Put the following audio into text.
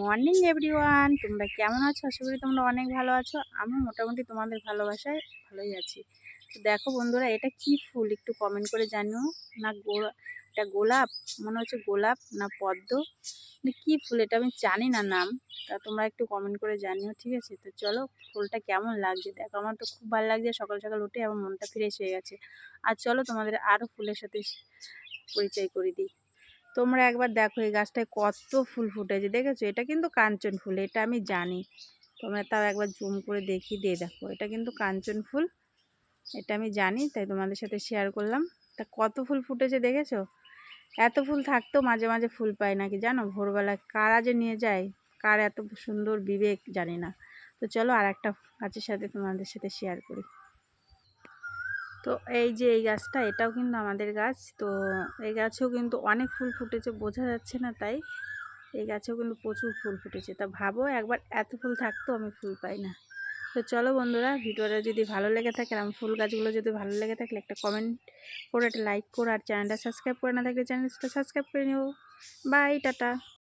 Morning everyone, তোমরা কেমন আছো? আশা করি তোমরা অনেক ভালো আছো। আমি মোটামুটি তোমাদের ভালোবাসায় ভালোই আছি। তো দেখো বন্ধুরা, এটা কি ফুল একটু কমেন্ট করে জানিও। না এটা গোলাপ, মনে হচ্ছে গোলাপ না পদ্ম, না কি ফুল এটা আমি জানি না নাম। তা তোমরা একটু কমেন্ট করে জানিও, ঠিক আছে? তো চলো, ফুলটা কেমন লাগছে দেখো। আমার তো খুব ভালো লাগছে, সকাল সকাল উঠে আমার মনটা ফ্রেশ হয়ে গেছে। আর চলো তোমাদের আরও ফুলের সাথে পরিচয় করে দিই। তোমরা একবার দেখো এই গাছটায় কত ফুল ফুটেছে, দেখেছো? এটা কিন্তু কাঞ্চন ফুল, এটা আমি জানি। তোমরা তাও একবার জুম করে দেখিয়ে দিয়ে দেখো, এটা কিন্তু কাঞ্চন ফুল, এটা আমি জানি, তাই তোমাদের সাথে শেয়ার করলাম। তা কত ফুল ফুটেছে দেখেছো? এত ফুল থাকতেও মাঝে মাঝে ফুল পাই নাকি জানো? ভোরবেলায় কারা যে নিয়ে যায়, কার এত সুন্দর বিবেক জানি না। তো চলো আর একটা গাছের সাথে তোমাদের সাথে শেয়ার করি। তো এই যে এই গাছটা, এটাও কিন্তু আমাদের গাছ। তো এই গাছেও কিন্তু অনেক ফুল ফুটেছে, বোঝা যাচ্ছে না তাই। এই গাছেও কিন্তু প্রচুর ফুল ফুটেছে। তা ভাবো একবার, এত ফুল থাকতেও আমি ফুল পাই না। তো চলো বন্ধুরা, ভিডিওটা যদি ভালো লেগে থাকে, আর ফুল গাছগুলো যদি ভালো লেগে থাকলে একটা কমেন্ট করে, একটা লাইক করো, আর চ্যানেলটা সাবস্ক্রাইব করে না থাকলে চ্যানেলটা সাবস্ক্রাইব করে নিও। Bye, tata.